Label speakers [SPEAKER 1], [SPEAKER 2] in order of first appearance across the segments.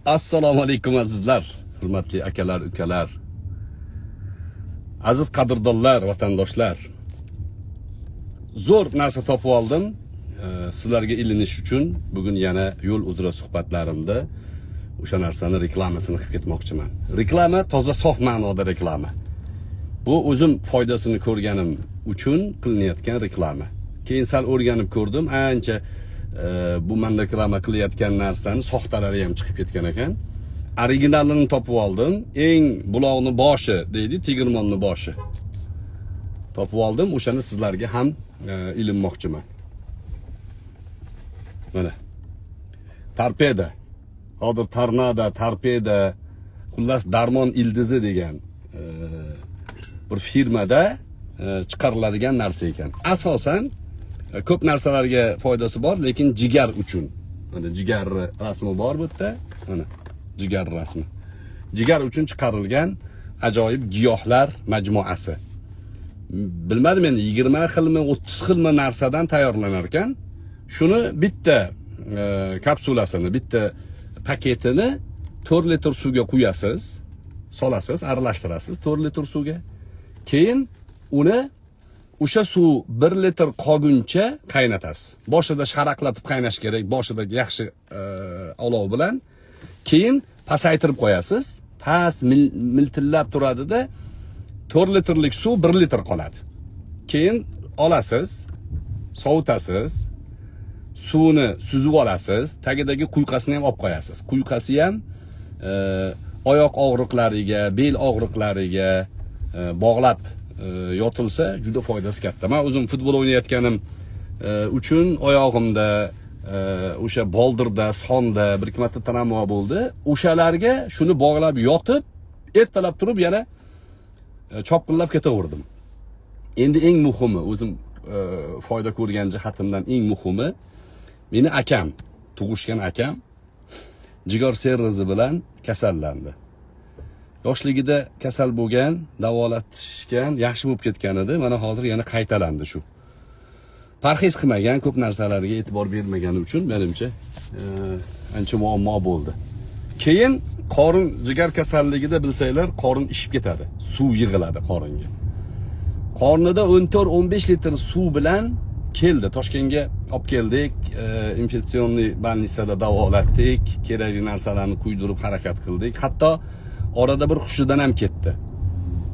[SPEAKER 1] Assalomu alaykum azizlar, hurmatli akalar, ukalar, aziz qadrdonlar, vatandoshlar. Zo'r narsa topib oldim. Sizlarga ilinish uchun bugun yana yo'l uzra suhbatlarimda o'sha narsani reklamasini qilib ketmoqchiman. Reklama toza sof ma'noda reklama. Bu o'zim foydasini ko'rganim uchun qilinayotgan reklama. Keyin sal o'rganib ko'rdim, ancha bu men reklama qilayotgan narsani soxtalari ham chiqib ketgan ekan. Originalini topib oldim. Eng buloqni boshi deydi, tegirmonni boshi. Topib oldim, o'shani sizlarga ham ilinmoqchiman. Mana. Torpeda. Hozir tornado, torpeda, xullas Darmon ildizi degan bir firmada chiqariladigan narsa ekan. Asosan ko'p narsalarga foydasi bor, lekin jigar uchun. Mana jigar rasmi bor bu yerda. Mana jigar rasmi. Jigar uchun chiqarilgan ajoyib giyohlar majmuasi. Bilmadim endi 20 xilmi, 30 xilmi narsadan tayyorlanar ekan. Shuni bitta kapsulasini, bitta paketini 4 litr suvga quyasiz, solasiz, aralashtirasiz 4 litr suvga. Keyin uni o'sha suv 1 litr qolguncha qaynatasiz. Boshida sharaqlatib qaynash kerak, boshida yaxshi olov bilan. Keyin pasaytirib qo'yasiz. Past miltillab turadi-da, 4 litrlik suv 1 litr qoladi. Keyin olasiz, sovutasiz, suvni suzib olasiz, tagidagi quyqasini ham olib qo'yasiz. Quyqasi ham oyoq og'riqlariga, bel og'riqlariga bog'lab yotilsa juda foydasi katta. Men o'zim futbol o'ynayotganim uchun oyog'imda o'sha boldirda, sonda bir ikki marta travma bo'ldi. O'shalarga shuni bog'lab yotib, ertalab turib yana chopqillab ketaverdim. Endi eng muhimi, o'zim foyda ko'rgan jihatimdan eng muhimi, meni akam, tug'ishgan akam jigar serrozi bilan kasallandi. Yoshligida kasal bo'lgan, davolatishgan, yaxshi bo'lib ketgan edi. Mana hozir yana qaytalandi shu. Parhez qilmagan, ko'p narsalarga e'tibor bermagani uchun menimcha ancha muammo bo'ldi. Keyin qorin jigar kasalligida bilsanglar, qorin ishib ketadi. Suv yig'iladi qoringa. Qornida 14-15 litr suv bilan keldi. Toshkentga olib keldik, infeksionniy больницада davolatdik, kerakli narsalarni quydirib harakat qildik. Hatto orada bir hushidan ham ketdi.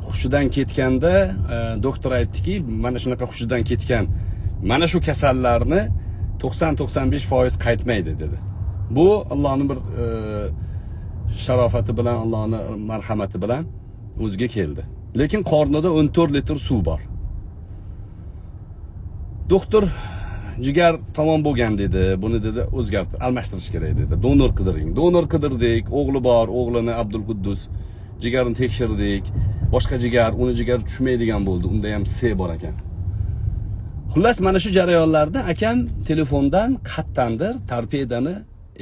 [SPEAKER 1] Hushidan ketganda doktor aytdiki, mana shunaqa hushidan ketgan, mana shu kasallarni 90-95% qaytmaydi dedi. Bu Allohning bir sharofati bilan, Allohning marhamati bilan o'ziga keldi. Lekin qornida 14 litr suv bor. Doktor jigar tamom bo'lgan dedi. Buni dedi o'zgartir, almashtirish kerak dedi. Donor qidiring. Donor qidirdik. O'g'li bor, o'g'lini Abdulquddus. Jigarini tekshirdik. Boshqa jigar, uni jigar tushmaydigan bo'ldi. Unda ham C bor ekan. Xullas mana shu jarayonlarda akam telefondan qattandir torpedani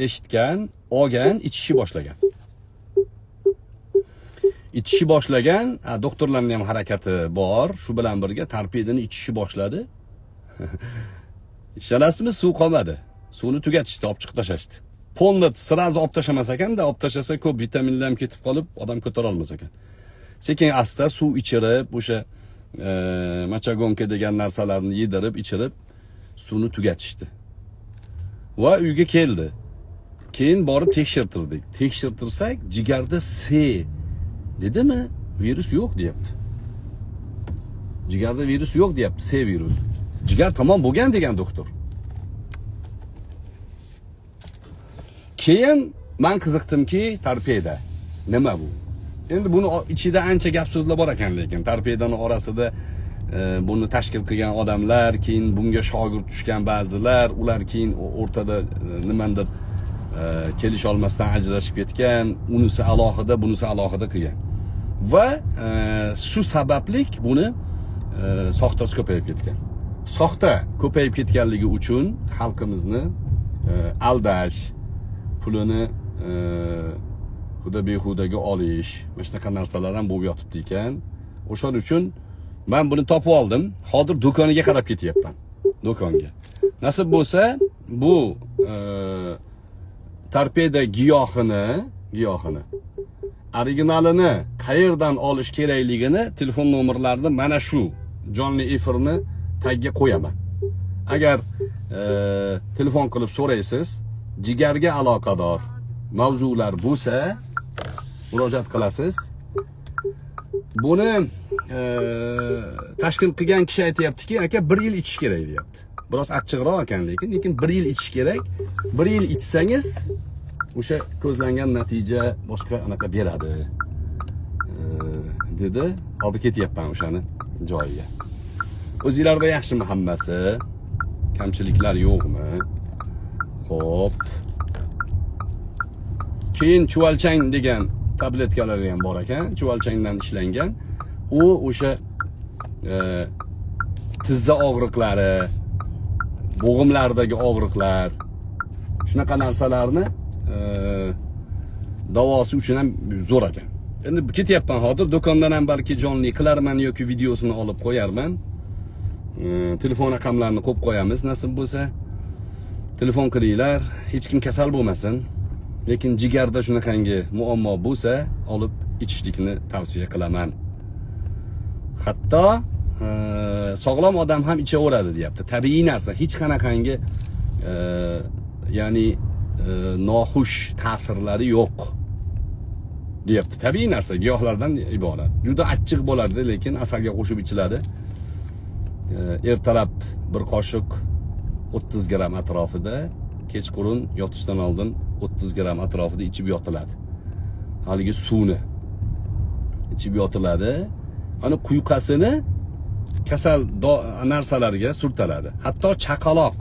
[SPEAKER 1] eshitgan, olgan, ichishni boshlagan. İçişi boshlagan, doktorlarning ham harakati bor. Shu bilan birga torpedani ichishni boshladi. Ishonasizmi, suv qolmadi. Suvni tugatishdi, olib chiqib tashashdi. Polni sirazi olib tashamas ekanda, olib tashasa ko'p vitaminlar ham ketib qolib, odam ko'tara olmas ekan. Sekin asta suv ichirib, o'sha machagonka degan narsalarni yedirib, ichirib, suvni tugatishdi. Va uyga keldi. Keyin borib tekshirtirdik. Tekshirtirsak, jigarda C dedimi? Virus yo'q deyapti. Jigarda virus yo'q deyapti, C virus. Jigar tamom bo'lgan degan doktor. Keyin men qiziqdimki, torpeda nima bu? Endi buni ichida ancha gap so'zlar bor ekan, lekin torpedani orasida buni tashkil qilgan odamlar, keyin bunga shogird tushgan ba'zilar, ular keyin o'rtada nimandir kelish olmasdan ajrashib ketgan, unisi alohida, bunisi alohida qilgan. Va shu sabablik buni soxtasi ko'payib ketgan. Soxta ko'payib ketganligi uchun xalqimizni aldash, pulini xudo behudaga olish, mana shunaqa narsalar ham bo'lib yotibdi ekan. O'shaning uchun men buni topib oldim. Hozir do'koniga qarab ketyapman. Do'konga. Nasib bo'lsa, bu torpeda giyohini giyohini. Originalini qayerdan olish kerakligini telefon nomerlarini mana shu jonli efirni tagiga qo'yaman. Agar telefon qilib so'raysiz, jigarga aloqador mavzular bo'lsa, murojaat qilasiz. Buni tashkil qilgan kishi aytayaptiki, aka 1 yil ichish kerak deyapti. Biroz achchiqroq ekan, lekin 1 yil ichish kerak. 1 yil ichsangiz o'sha ko'zlangan natija boshqa anaqa beradi dedi. Hozir ketyapman o'shani joyiga. O'zingizlarda yaxshimi hammasi? Kamchiliklar yo'qmi? Xo'p. Keyin chuvalchang degan tabletkalar ham bor ekan, chuvalchangdan ishlangan. U o'sha tizza og'riqlari, bo'g'imlardagi og'riqlar, shunaqa narsalarni davosi uchun ham zo'r ekan. Endi ketyapman hozir, do'kondan ham balki jonli qilarman yoki videosini olib qo'yarman. Telefon raqamlarini qo'yib qo'yamiz, nasib bo'lsa. Telefon qilinglar, hech kim kasal bo'lmasin. Lekin jigarda shunaqangi muammo bo'lsa, olib ichishlikni tavsiya qilaman. Hatto sog'lom odam ham ichaveradi deyapti. Tabiiy narsa, hech qanaqangi ya'ni noxush ta'sirlari yo'q deyapti. Tabiiy narsa, giyohlardan iborat. Juda achchiq bo'ladi, lekin asalga qo'shib ichiladi. Ertalab bir qoshiq 30 gram atrofida, kechqurun yotishdan oldin 30 gram atrofida ichib yotiladi. Haligi suvni ichib yotiladi. Ana quyqasini kasal narsalarga surtiladi. Hatto chaqaloq,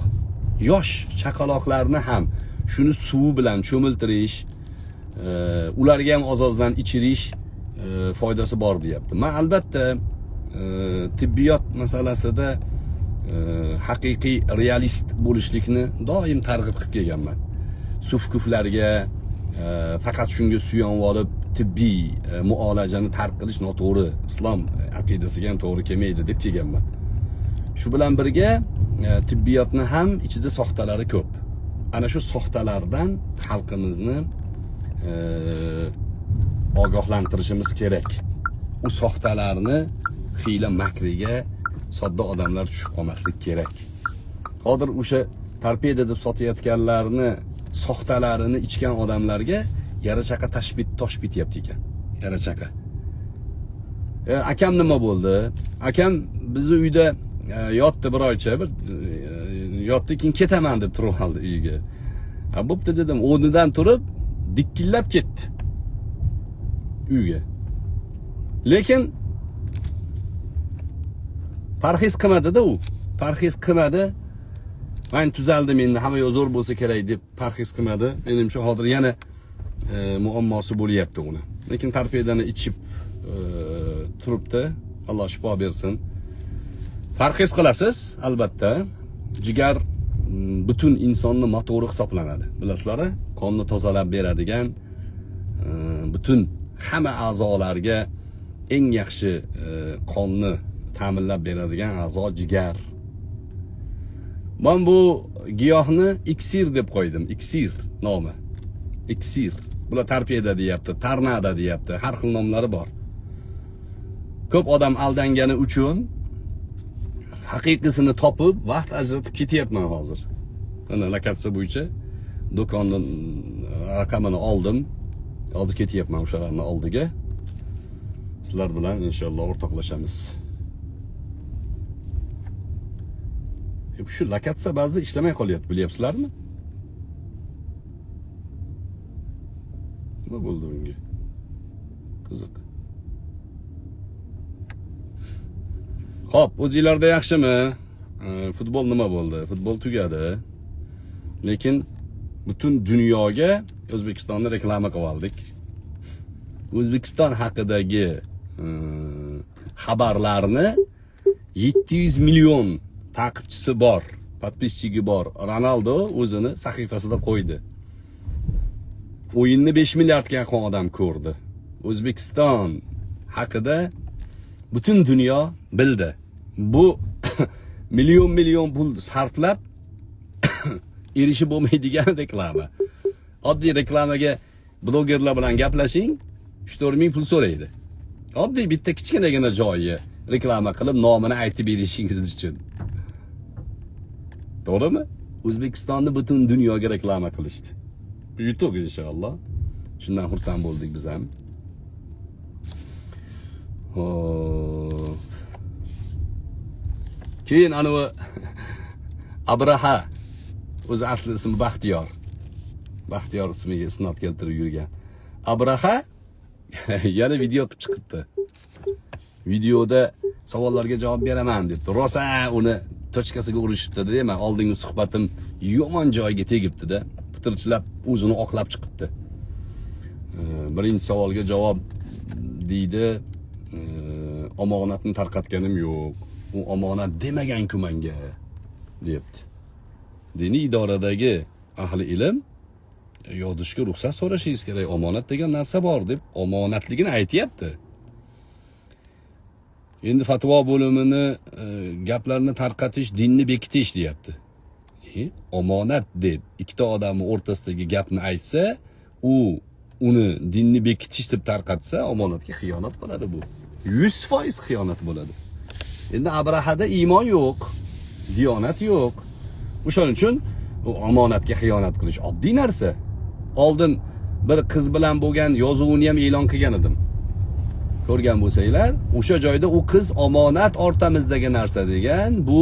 [SPEAKER 1] yosh chaqaloqlarni ham shuni suvi bilan cho'miltirish, ularga ham oz-ozdan ichirish foydasi bor deyapti. Men albatta tibbiyot masalasida haqiqiy realist bo'lishlikni doim targ'ib qilib kelganman. Sufkuflarga faqat shunga suyanib olib tibbiy muolajani tark qilish noto'g'ri, islom aqidasiga ham to'g'ri kelmaydi deb kelganman. Shu bilan birga tibbiyotni ham ichida soxtalari ko'p. Ana shu soxtalardan xalqimizni ogohlantirishimiz kerak. U soxtalarni hiyla makriga sodda odamlar tushib qolmaslik kerak. Hozir o'sha torpeda deb sotayotganlarni soxtalarini ichgan odamlarga yarachaqa tosh bityapti ekan. Yarachaqa. Akam nima bo'ldi? Akam bizni uyda yotdi bir oycha, bir yotdi, keyin ketaman deb turib oldi uyiga. Bo'pti dedim, o'rnidan turib dikkillab ketdi uyga. Lekin parhez qilmadi-da u. Parhez qilmadi. Men tuzaldim endi, hamma yo'q zo'r bo'lsa kerak deb parhez qilmadi. Menimcha hozir yana muammosi bo'lyapti uni. Lekin torpedani ichib turibdi. Alloh shifo bersin. Parhez qilasiz, albatta. Jigar butun insonni motori hisoblanadi. Bilasizlar, qonni tozalab beradigan, butun hamma a'zolarga eng yaxshi qonni ta'minlab beradigan a'zo jigar. Men bu giyohni iksir deb qo'ydim. Iksir nomi. Iksir. Bular torpeda deyapti, tornado deyapti, har xil nomlari bor. Ko'p odam aldangani uchun haqiqisini topib, vaqt ajratib ketyapman hozir. Mana lokatsiya bo'yicha do'kondan raqamini oldim. Hozir ketyapman o'shalarning oldiga. Sizlar bilan inshaalloh o'rtoqlashamiz. Shu lokatsiya ba'zida ishlamay qolyapti, bilyapsizlarmi? Nima bo'ldi bunga? Qiziq. Xo'p, o'zingizlarda yaxshimi? Futbol nima bo'ldi? Futbol tugadi. Lekin butun dunyoga O'zbekistonni reklama qilib oldik. O'zbekiston haqidagi xabarlarni 700 million taqibchisi bor, podpischigi bor. Ronaldo o'zini sahifasida qo'ydi. O'yinni 5 milliardga yaqin odam ko'rdi. O'zbekiston haqida butun dunyo bildi. Bu million pul sarflab erishib bo'lmaydigan reklama. Oddiy reklamaga blogerlar bilan gaplashing, 3-4 ming pul so'raydi. Oddiy bitta kichkinagina joyi reklama qilib nomini aytib berishingiz uchun. To'g'rimi? O'zbekistonni butun dunyoga reklama qilishdi. Yutuq inshaalloh. Shundan xursand bo'ldik biz ham. Keyin anavi Abraha, o'zi asli ismi Baxtiyor. Baxtiyor ismiga isnod keltirib yurgan. Abraha yana video qilib chiqibdi. Videoda savollarga javob beraman debdi. Rosa uni tochkasiga urishibdi-da, men oldingi suhbatim yomon joyga tegibdi-da. Pitirchilab o'zini oqlab chiqibdi. Birinchi savolga javob deydi, omonatni tarqatganim yo'q. U omonat demagan-ku menga, debdi. Diniy idoradagi ahli ilm yozishga ruxsat so'rashingiz kerak. Omonat degan narsa bor deb omonatligini aytayapti. Endi fatvo bo'limini gaplarni tarqatish, dinni bekitish deyapti. Omonat deb ikkita odamning o'rtasidagi gapni aytsa, uni dinni bekitish deb tarqatsa, omonatga xiyonat bo'ladi bu. 100% xiyonat bo'ladi. Endi Abrahada iymon yo'q, diyonat yo'q. O'shaning uchun omonatga xiyonat qilish oddiy narsa. Oldin bir qiz bilan bo'lgan yozuvini ham e'lon qilgan edim. Ko'rgan bo'lsanglar, o'sha joyda u qiz omonat ortamizdagi narsa degan, bu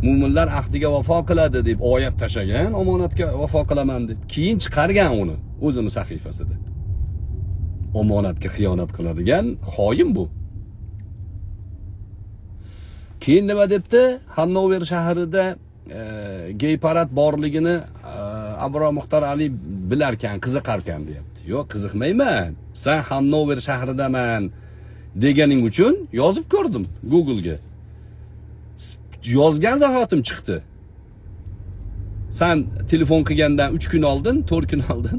[SPEAKER 1] mu'minlar ahdiga vafo qiladi deb oyat tashagan, omonatga vafo qilaman deb. Keyin chiqargan uni o'zini sahifasida. Omonatga xiyonat qiladigan xoin bu. Keyin nima debdi? Hannover shahrida gay parad borligini Abro Muxtor Ali bilarkan, qiziqarkan deyapti. Yo'q, qiziqmayman. Sen Hannover shahridaman deganing uchun yozib ko'rdim Google'ga. Yozgan zahotim chiqdi. Sen telefon qilgandan 3 kun oldin, 4 kun oldin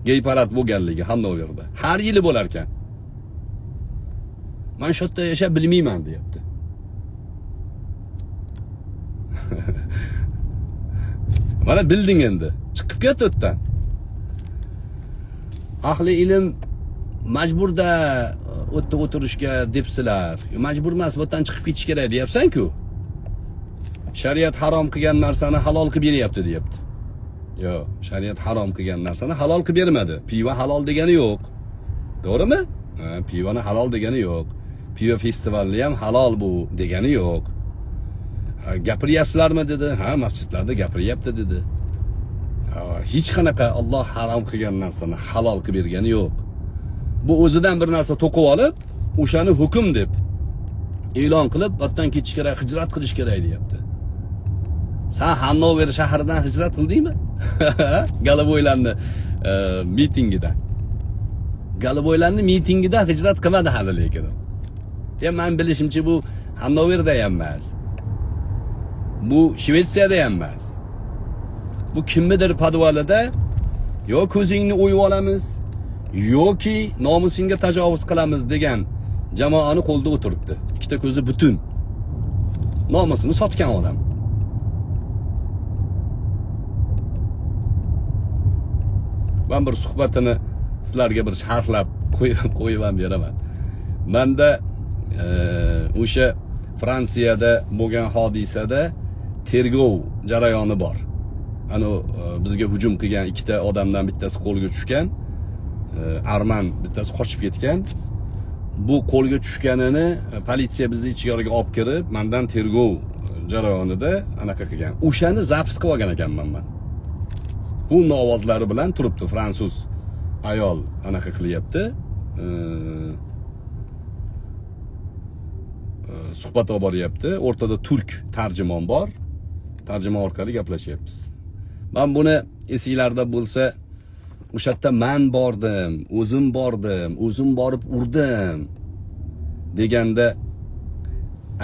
[SPEAKER 1] gay parad bo'lganligi Hannoverda. Har yili bo'lar ekan. Men shu yerda yashab bilmayman deyapti. Mana bilding endi. Chiqib ket o'tdan. Ahli ilm majburda o'tda o'tirishga debsizlar. Majbur emas, bu yerdan chiqib ketish kerak deyapsan-ku. Shariat harom qilgan narsani halol qilib beryapti deyapti. Yo'q, shariat harom qilgan narsani halol qilib bermadi. Pivo halol degani yo'q. To'g'rimi? Pivoni halol degani yo'q. Pivo festivali ham halol bu degani yo'q. Gapiryapsizlarmi dedi. Ha, masjidlarda gapiryapti dedi. Hech qanaqa Alloh harom qilgan narsani halol qilib bergani yo'q. Bu o'zidan bir narsa to'qib olib, o'shani hukm deb e'lon qilib, vatdan ketish kerak, hijrat qilish kerak deyapti. Sen Hannover shahridan hijrat qildingmi? Galaboylarni mitingida. Galaboylarni mitingida hijrat qilmadi hali lekin. Men bilishimcha bu Hannoverda ham emas. Bu Shvetsiyada ham emas. Bu kimnidir podvalida yo ko'zingni o'yib olamiz, yoki nomusingga tajovuz qilamiz degan jamoani qo'lda o'tiribdi. Ikkita ko'zi butun. Nomusini sotgan odam. Ben bir suhbatini sizlarga bir sharhlab qo'yib ham beraman. Menda o'sha Fransiyada bo'lgan hodisada tergov jarayoni bor. Ana bizga hujum qilgan ikkita odamdan bittasi qo'lga tushgan. Arman bittasi qochib ketgan. Bu qo'lga tushganini politsiya bizni ichkariga olib kirib, mendan tergov jarayonida anaqa qilgan. O'shani zapis qilib olgan ekanman men. Bu ovozlari bilan turibdi, fransuz ayol anaqa qilyapti. Suhbat olib boryapti. O'rtada turk tarjimon bor. Tarjimon orqali gaplashyapmiz. Men buni esinglarda bo'lsa, o'sha yerda men bordim, o'zim borib urdim deganda,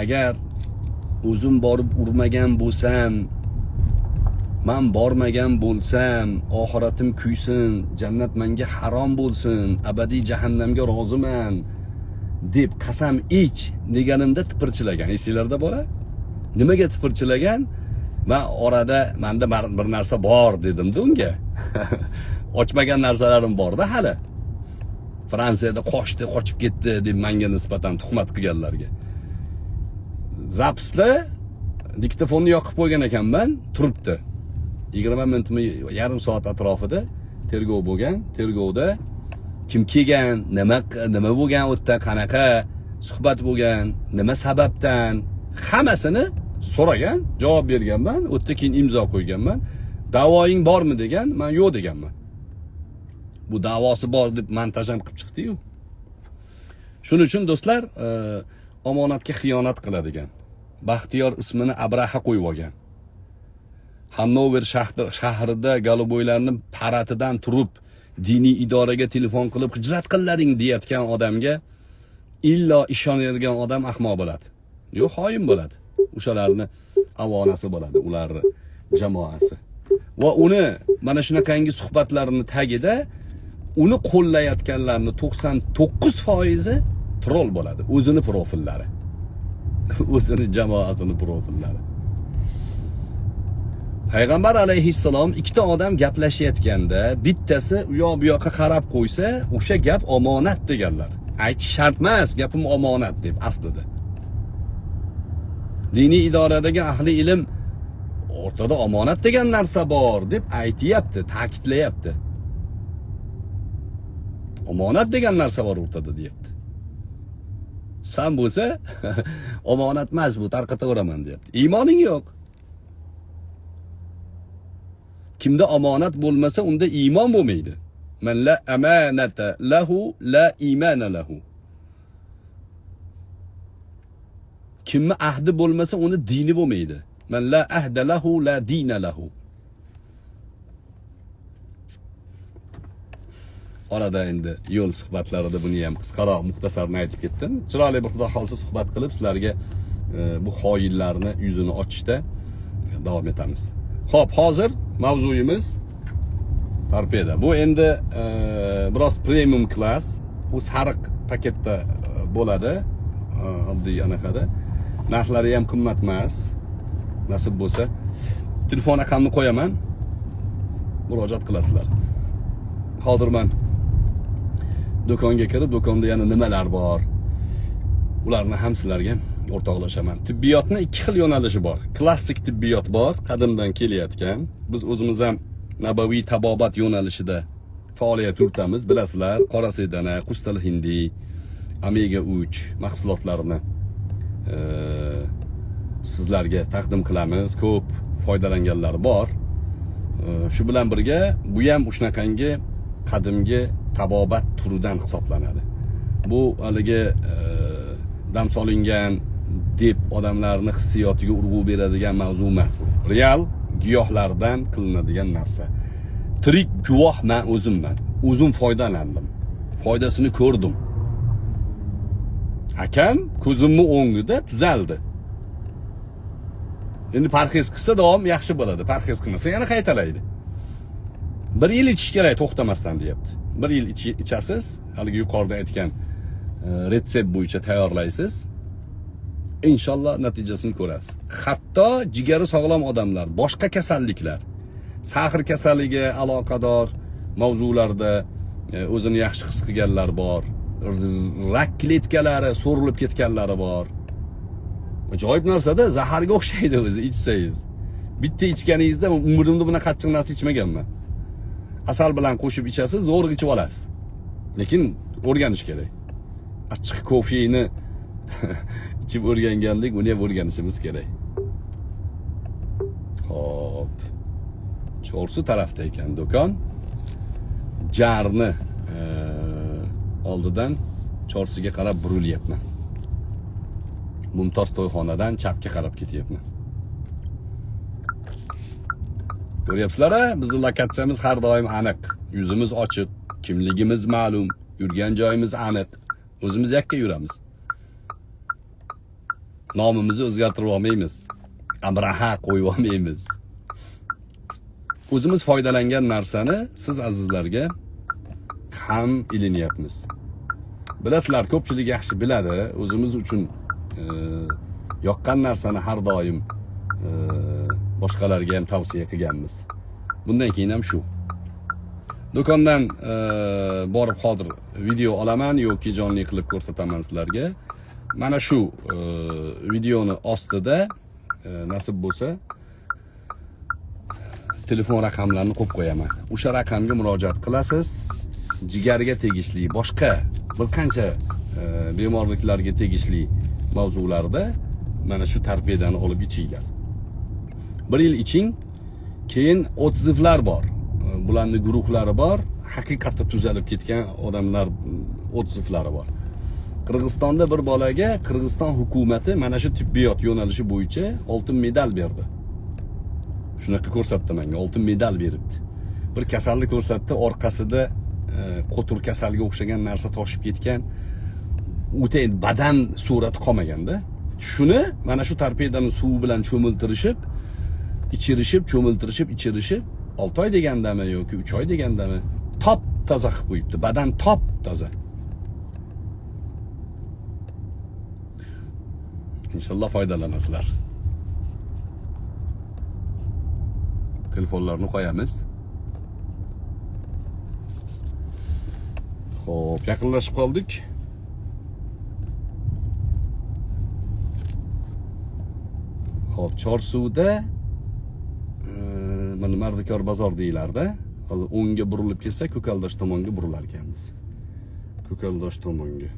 [SPEAKER 1] agar o'zim borib urmagan bo'lsam, men bormagan bo'lsam, oxiratim kuysin, jannat menga harom bo'lsin, abadiy jahannamga roziman deb qasam ich deganimda tipirchilagan. Esinglarda bor-a? Nimaga tipirchilagan? Men orada menda bir narsa bor dedim-da unga. ochmagan narsalarim bor-da hali. Fransiyada qochib ketdi deb menga nisbatan tuhmat qilganlarga. Zapisda diktofonni yoqib qo'ygan ekanman, turibdi. 20 minutmi, yarim soat atrofida tergov bo'lgan. Tergovda kim kelgan, nima bo'lgan, u yerda qanaqa suhbat bo'lgan, nima sababdan, hammasini so'ragan, javob berganman. U yerda keyin imzo qo'yganman. Da'voing bormi degan, men yo'q deganman. Bu da'vosi bor deb montaj ham qilib chiqdi-yu. Shuning uchun do'stlar, omonatga xiyonat qiladigan. Baxtiyor ismini Abraha qo'yib olgan. Hannover shahrida galoboylarni paratidan turib, diniy idoraga telefon qilib hijrat qillaring deyotgan odamga illo ishonadigan odam ahmoq bo'ladi. Yo'q, xoin bo'ladi. O'shalarni avonasi bo'ladi, ularni jamoasi. Va uni mana shunaqangi suhbatlarning tagida uni qo'llayotganlarning 99% troll bo'ladi. O'zini profillari. O'zini jamoasini profillari. Payg'ambar alayhissalom ikkita odam gaplashayotganda bittasi u yoq bu yoqqa qarab qo'ysa, o'sha gap omonat deganlar. Aytish shart emas, gapim omonat deb aslida. Diniy idoradagi ahli ilm o'rtada omonat degan narsa bor deb aytayapti, ta'kidlayapti. Omonat degan narsa bor o'rtada deyapti. Sen bo'lsa omonat emas bu, tarqataveraman deyapti. Iymoning yo'q. Kimda omonat bo'lmasa unda iymon bo'lmaydi. Man la amanata lahu la imana lahu. Kimda ahdi bo'lmasa uni dini bo'lmaydi. Man la ahda lahu la dina lahu. Orada endi yo'l suhbatlarida buni ham qisqaroq muxtasarini aytib ketdim. Chiroyli bir xudo xolsa suhbat qilib sizlarga bu xoinlarni yuzini ochishda davom etamiz. Xo'p, hozir mavzuyimiz torpeda. Bu endi biroz premium class, bu sariq paketda bo'ladi. Oddiy anaqada. Narxlari ham qimmat emas. Nasib bo'lsa, telefon raqamini qo'yaman. Murojaat qilasizlar. Hozir men do'konga kirib, do'konda yana nimalar bor, ularni ham sizlarga o'rtoqlashaman. Tibbiyotning ikki xil yo'nalishi bor. Klassik tibbiyot bor, qadimdan kelayotgan. Biz o'zimiz ham nabaviy tabobat yo'nalishida faoliyat yuritamiz. Bilasizlar, qora sedana, qustal hindi, omega 3 mahsulotlarini sizlarga taqdim qilamiz. Ko'p foydalanganlar bor. Shu bilan birga bu ham shunaqangi qadimgi tabobat turidan hisoblanadi. Bu haligi dam solingan deb odamlarni hissiyotiga urg'u beradigan mavzu emas bu. Real giyohlardan qilinadigan narsa. Tirik guvoh men o'zimman. O'zim foydalandim. Foydasini ko'rdim. Akam ko'zimni o'ngida tuzaldi. Endi parhez qilsa davom yaxshi bo'ladi. Parhez qilmasa yana qaytalaydi. 1 yil ichish kerak to'xtamasdan deyapti. 1 yil ichasiz, haligi yuqorida aytgan retsept bo'yicha tayyorlaysiz. Inshaalloh natijasini ko'rasiz. Hatto jigari sog'lom odamlar, boshqa kasalliklar, sahr kasaliga aloqador mavzularda o'zini yaxshi his qilganlar bor. Rak kletkalari so'rilib ketganlari bor. Ajoyib narsada zaharga o'xshaydi o'zi ichsangiz. Bitta ichganingizda umrimda bunaqa qattiq narsa ichmaganman. Asal bilan qo'shib ichasiz, zo'rg'a ichib olasiz. Lekin o'rganish kerak. Achchiq kofeni ichib o'rganganlik, uni ham o'rganishimiz kerak. Xo'p. Chorsu tarafda ekan do'kon. Jarni oldidan Chorsuga qarab burilyapman. Mumtoz to'yxonadan chapga qarab ketyapman. Ko'ryapsizlar-a? Bizning lokatsiyamiz har doim aniq. Yuzimiz ochiq, kimligimiz ma'lum, yurgan joyimiz aniq. O'zimiz yakka yuramiz. Nomimizni o'zgartirib olmaymiz. Abraha qo'yib olmaymiz. O'zimiz foydalangan narsani siz azizlarga ham ilinyapmiz. Bilasizlar, ko'pchilik yaxshi biladi, o'zimiz uchun yoqqan narsani har doim boshqalarga ham tavsiya qilganmiz. Bundan keyin ham shu. Do'kondan borib hozir video olaman yoki jonli qilib ko'rsataman sizlarga. Mana shu videoni ostida nasib bo'lsa telefon raqamlarini qo'yib qo'yaman. O'sha raqamga murojaat qilasiz. Jigarga tegishli boshqa bir qancha bemorliklarga tegishli mavzularda mana shu torpedani olib ichinglar. 1 yil iching, keyin otsivlar bor. Bularning guruhlari bor, haqiqatda tuzalib ketgan odamlar otsivlari bor. Qirg'izistonda bir bolaga Qirg'iziston hukumati mana shu tibbiyot yo'nalishi bo'yicha oltin medal berdi. Shunaqa ko'rsatdi menga, oltin medal beribdi. Bir kasallik ko'rsatdi, orqasida qo'tur kasalga o'xshagan narsa toshib ketgan, o'ta badan surati qolmaganda, shuni mana shu torpedani suvi bilan cho'miltirishib, ichirishib 6 oy degandami yoki 3 oy degandami, top toza qilib qo'yibdi. Badan top toza. İnşallah foydalanasizlar. Telefonlarni qo'yamiz. Xo'p, yaqinlashib qoldik. Xo'p, Chorsuvda mana Mardikor bozor deyiladi. Hozir o'ngga burilib ketsa, Ko'kaldosh tomonga burilar ekanmiz. Ko'kaldosh tomonga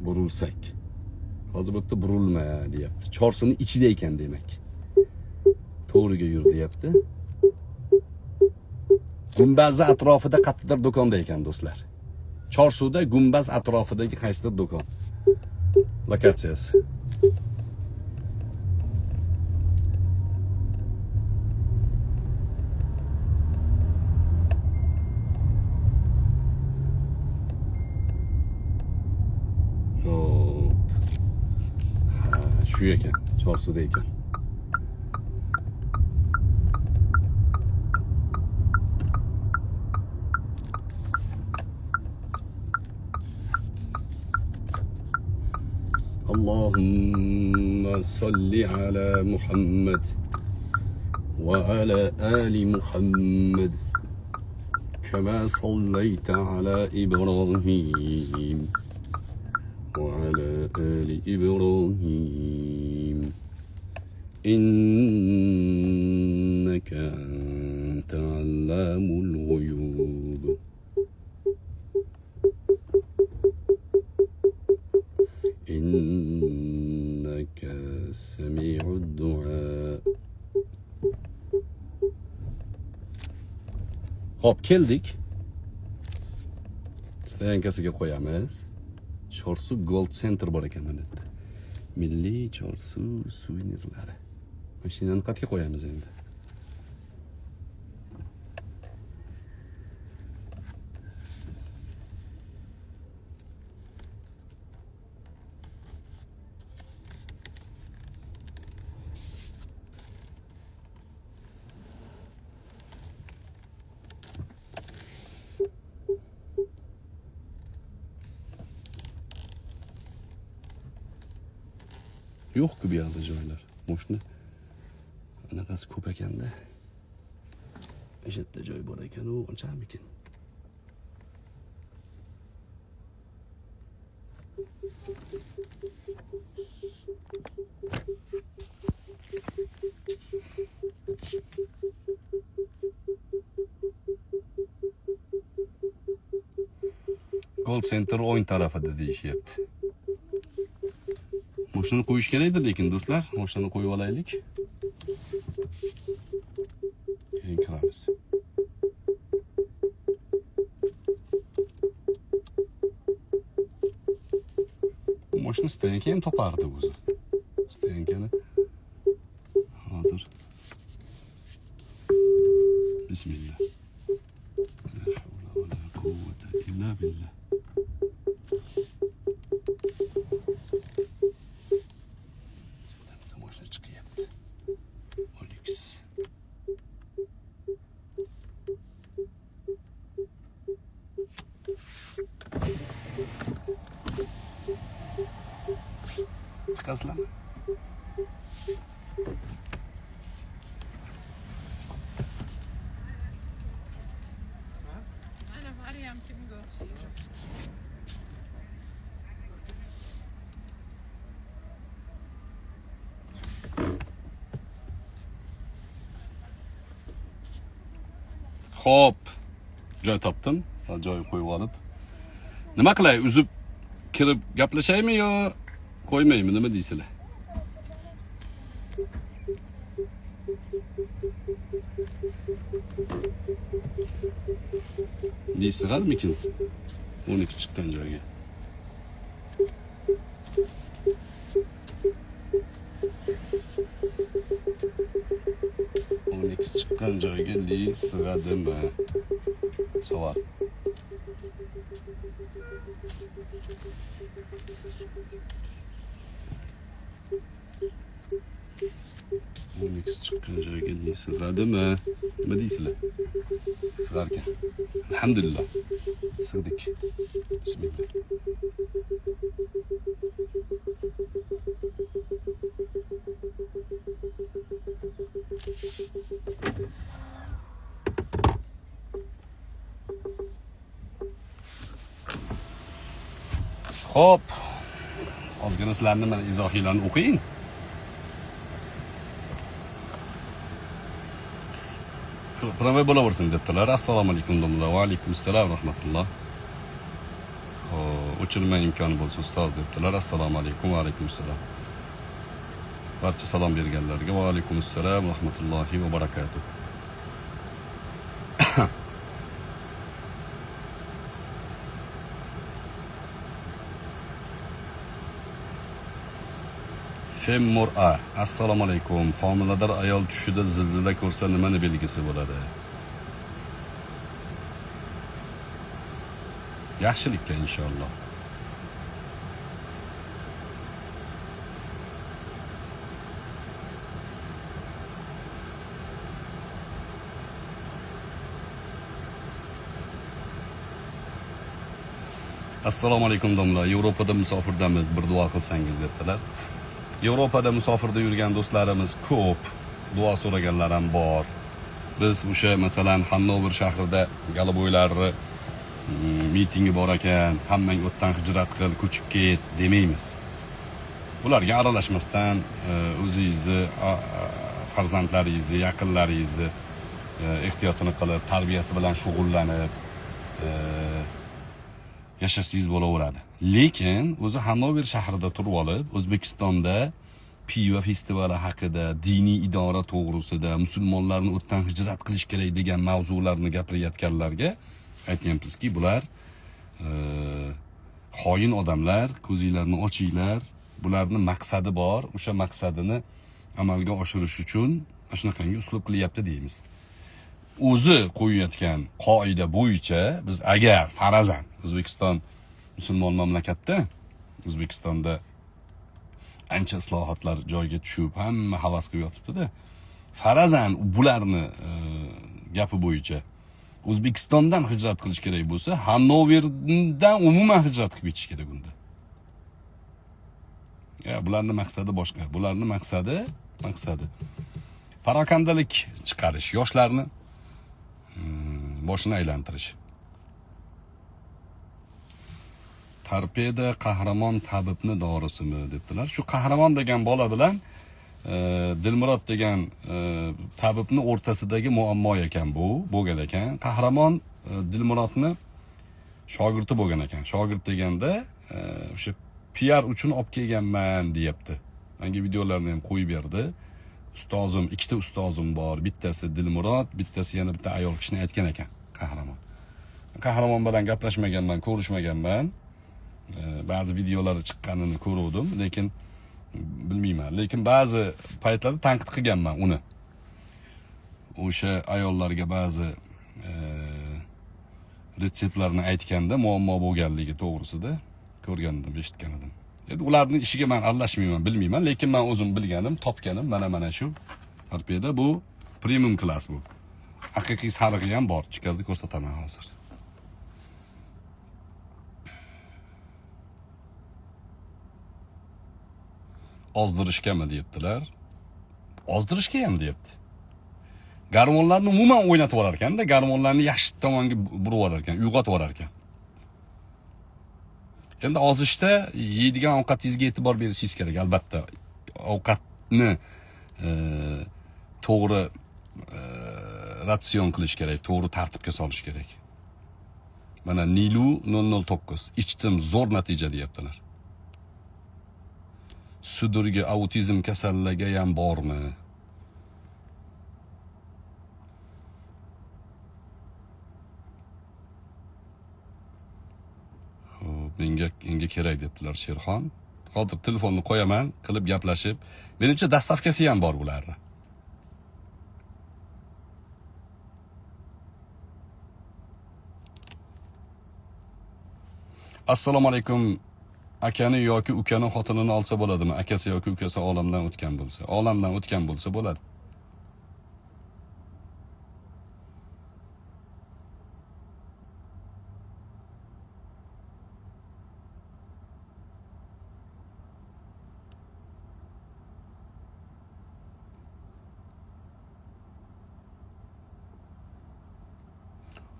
[SPEAKER 1] burilsak. Hozir bu yerda burilma deyapti. Chorsuvning ichida ekan demak. To'g'riga yur deyapti. Gumbaz atrofida qattiqdir do'konda ekan do'stlar. Chorsuvda gumbaz atrofidagi qaysidir do'kon. Lokatsiyasi. Shu ekan, Chorsuvda ekan. Allahumma salli ala Muhammad wa ala ali Muhammad kama sallaita ala Ibrahim وعلى آل إبراهيم إنك أنت علام الغيوب إنك سميع الدعاء. Hop keldik. Stoyankasiga qo'yamiz. Chorsu Gold Center bor ekan mana yerda. Milliy Chorsu suvenirlari. Mashinani qayerga qo'yamiz endi? Yo'q-ku bu yerda joylar. Moshina anaqasi ko'p ekanda. O'sha yerda joy bor ekan, u qanchamikin. Gold Center o'ng tarafida deyishyapti. Moshini qo'yish kerakdir lekin do'stlar, moshini qo'yib olaylik. Keyin kiramiz. Moshini stoyanka ham topardi o'zi. Stoyankani hozir. Bismillah. La havla va la quwwata illa billah. Çıkaslan.
[SPEAKER 2] ham kimga o'xshaydi?
[SPEAKER 1] Xo'p, joy topdim. Joy qo'yib olib. Nima qilay? Uzib kirib gaplashaymi yo qo'ymaymi? Nima deysizlar? Deysizlarmikin? 12 chiqqan joyga. Chiqqan joyga li sig'adimi? Savol. Chiqqan joyga li sig'adimi? Nima deysizlar? Sig'arkan. Alhamdulillah. Sig'dik. Bismillah. Hop. Ozgina sizlarni mana izohiylarni o'qing. Pramay bo'laversin debdilar. Assalomu alaykum domlalar. Va alaykum assalom rahmatulloh. O'chirma imkoni bo'lsa ustoz debdilar. Assalomu alaykum va alaykum assalom. Barcha salom berganlarga va alaykum assalom rahmatullohi va barakatuh. Femmur A. Assalomu alaykum. Homilador ayol tushida zilzila ko'rsa nimani belgisi bo'ladi? Yaxshilikka inshaalloh. Assalomu alaykum domla. Yevropada musofirdamiz, bir duo qilsangiz debdilar. Yevropada musofirda yurgan do'stlarimiz ko'p, duo so'raganlar ham bor. Biz o'sha masalan Hannover shahrida galaboylarni mitingi bor ekan, hammang o'tdan hijrat qil, ko'chib ket demaymiz. Ularga aralashmasdan o'zingizni, farzandlaringizni, yaqinlaringizni ehtiyotini qilib, tarbiyasi bilan shug'ullanib yashasangiz bo'laveradi. Lekin o'zi Hannover shahrida turib olib, O'zbekistonda piva festivali haqida, diniy idora to'g'risida, musulmonlarni o'tdan hijrat qilish kerak degan mavzularni gapirayotganlarga aytayapmizki, bular xoin odamlar, ko'zinglarni ochinglar. Bularning maqsadi bor, o'sha maqsadini amalga oshirish uchun shunaqangi uslub qilyapti deymiz. O'zi qo'yayotgan qoida bo'yicha biz agar farazan O'zbekiston musulmon mamlakatda, O'zbekistonda ancha islohotlar joyiga tushib, hamma havas qilib yotibdi-da. Farazan bularni gapi bo'yicha O'zbekistondan hijrat qilish kerak bo'lsa, Hannoverdan umuman hijrat qilib ketish kerak unda. Bularning maqsadi boshqa. Bularning maqsadi parokandalik chiqarish, yoshlarni boshini aylantirish. Torpeda qahramon tabibni dorisimi debdilar. Shu qahramon degan bola bilan Dilmurod degan tabibni o'rtasidagi muammo ekan bu, bo'lgan ekan. Qahramon Dilmurodni shogirdi bo'lgan ekan. Shogird deganda o'sha PR uchun olib kelganman deyapti. Menga videolarni ham qo'yib berdi. Ustozim, ikkita ustozim bor. Bittasi Dilmurod, bittasi yana bitta ayol kishini aytgan ekan, qahramon. Qahramon bilan gaplashmaganman, ko'rishmaganman. Ba'zi videolari chiqqanini ko'rdim, lekin bilmayman. Lekin ba'zi paytlarda tanqid qilganman uni. O'sha ayollarga ba'zi retseptlarni aytganda muammo bo'lganligi to'g'risida ko'rgandim, eshitgan edim. Endi ularning ishiga men aralashmayman, bilmayman, lekin men o'zim bilganim, topganim mana shu torpeda. Bu premium klass bu. Haqiqiy sarig'i ham bor, chiqardi ko'rsataman hozir. Ozdirishgami deyaptilar. Ozdirishga ham deyapti. Garmonlarni umuman o'ynatib yuborar ekanda, garmonlarni yaxshi tomonga burib yuborar ekan, uyg'otib yuborar ekan. Endi ozishda yeydigan ovqatingizga e'tibor berishingiz kerak, albatta. Ovqatni to'g'ri ratsion qilish kerak, to'g'ri tartibga solish kerak. Mana Nilu 009 ichdim zo'r natija deyaptilar. Sudurgi autizm kasalligi ham bormi? Menga kerak debdilar Sherxon. Hozir telefonni qo'yaman, qilib gaplashib. Menimcha dastavkasi ham bor bularni. Assalomu alaykum. Akani yoki ukani xotinini olsa bo'ladimi? Akasi yoki ukasi olamdan o'tgan bo'lsa. Olamdan o'tgan bo'lsa bo'ladi.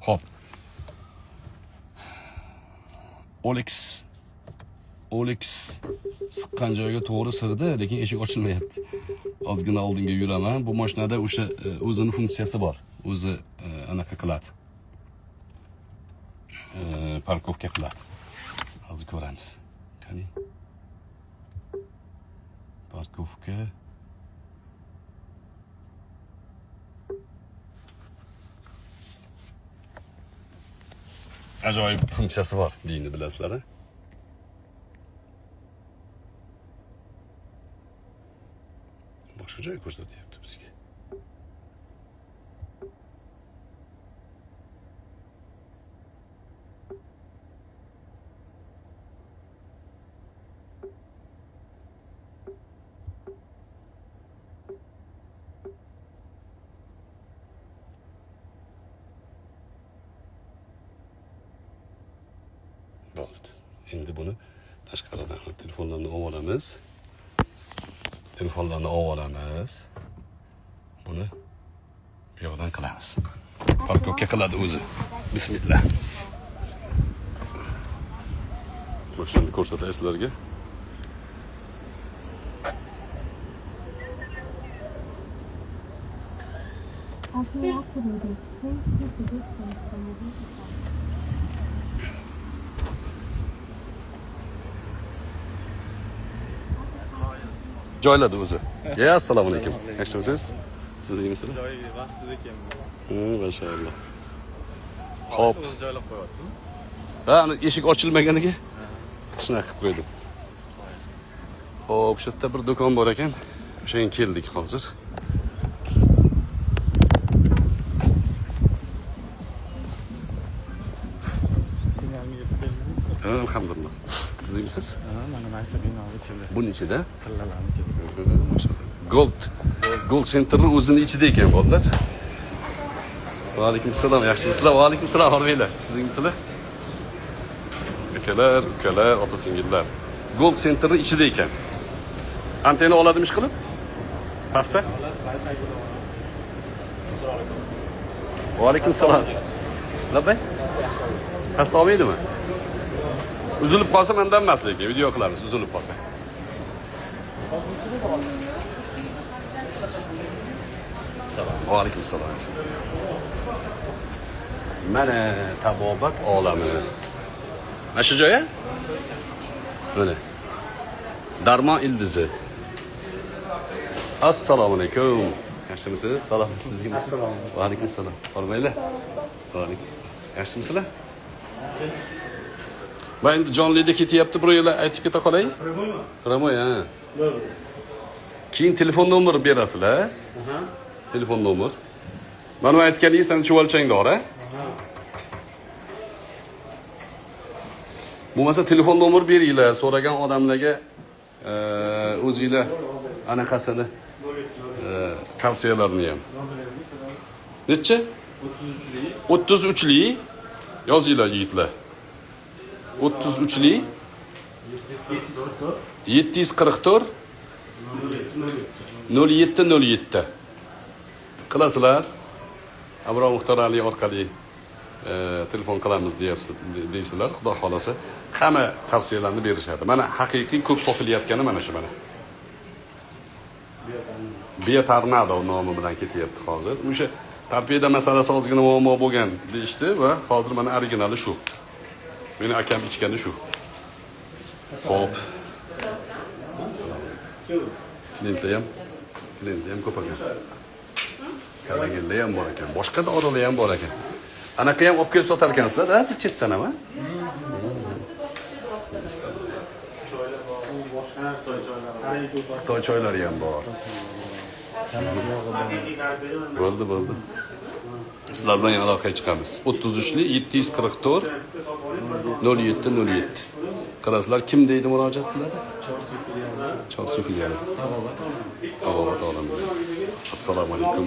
[SPEAKER 1] Hop. Olex siqqan joyga to'g'ri sig'di, lekin eshik ochilmayapti. Ozgina oldinga yuraman. Bu mashinada o'sha o'zining funksiyasi bor. O'zi anaqa qiladi. Parkovka qiladi. Hozir ko'ramiz. Qani? Parkovka. Ajoyib funksiyasi bor, deyni bilasizlar. Boshqa joy ko'rsatyapti bizga. Bo'ldi. Endi buni tashqaridan telefonlarni olamiz. Buni bu yoqdan qilamiz. Parkovka qiladi o'zi. Bismillah. Mashinani ko'rsatay sizlarga. Joyladi o'zi. Ya, assalomu alaykum. Yaxshimisiz? Siz yaxshimisizlar?
[SPEAKER 2] Joyi vaqtida ekan.
[SPEAKER 1] Mashallah. Hop.
[SPEAKER 2] O'zi joylab qo'yaptimi?
[SPEAKER 1] Ha, eshik ochilmaganiga shunaqa qilib qo'ydim. Hop, shu yerda bir do'kon bor ekan. O'shaga keldik hozir. Alhamdulillah. Siz yaxshimisiz?
[SPEAKER 2] Mana maysa binoning ichida.
[SPEAKER 1] Buning ichida?
[SPEAKER 2] Tillalarni ichida.
[SPEAKER 1] Maşallah. Gold Center'ın o'zining ichida ekan bolalar. Va alaykum assalom. Yaxshimisizlar? Va alaykum assalom. Hormanglar. Siz yaxshimisizlar? Ukalar, opa-singillar. Gold Center'ning ichida ekan. Antena oladimi ish qilib? Pastda? Va alaykum assalom. Labay? Pastda olmaydimi? Uzilib qolsa mendan emas lekin video qilamiz, uzilib qolsa. Va alaykum assalom. Mana tabobat olami. Mana shu joyi? Mana. Darmon ildizi. Assalomu alaykum. Yaxshimisiz? Salom. Va alaykum assalom. Hormanglar. Va alaykum. Yaxshimisizlar? Ben endi jonlida ketyapti, biroylar aytib keta qolay. Qaramoy, ha. Keyin telefon nomeri berasizlar. Telefon nomer. Mana aytganingiz chuvalchangda bor, ha? Bo'lmasa telefon nomer beringlar, so'ragan odamlarga o'zingizlar anaqasini tavsiyalarni ham. Necha? 33li yozinglar yigitlar. 33li 744 07 qilasizlar. Abror Muxtor Ali orqali telefon qilamiz deysizlar, xudo xolasa. Hamma tavsiyalarni berishadi. Mana haqiqiy ko'p sotilayotgani mana shu mana. Bia Tornado nomi bilan ketyapti hozir. O'sha torpeda masalasi ozgina muammo bo'lgan deyishdi va hozir mana originali shu. Meni akam ichgani shu. Xo'p. Klientlar ham ko'p ekan. Kalagillar ham bor ekan. Boshqa dorilar ham bor ekan. Anaqa ham olib kelib sotar ekansizlar-da, chetdan ham. Xitoy choylari ham bor. Bo'ldi. Sizlar bilan yana aloqaga chiqamiz. 33li 744 0707. Qarasizlar, kim deydi murojaat qiladi? Chorsu filiali. Tabobat olami. Assalomu alaykum.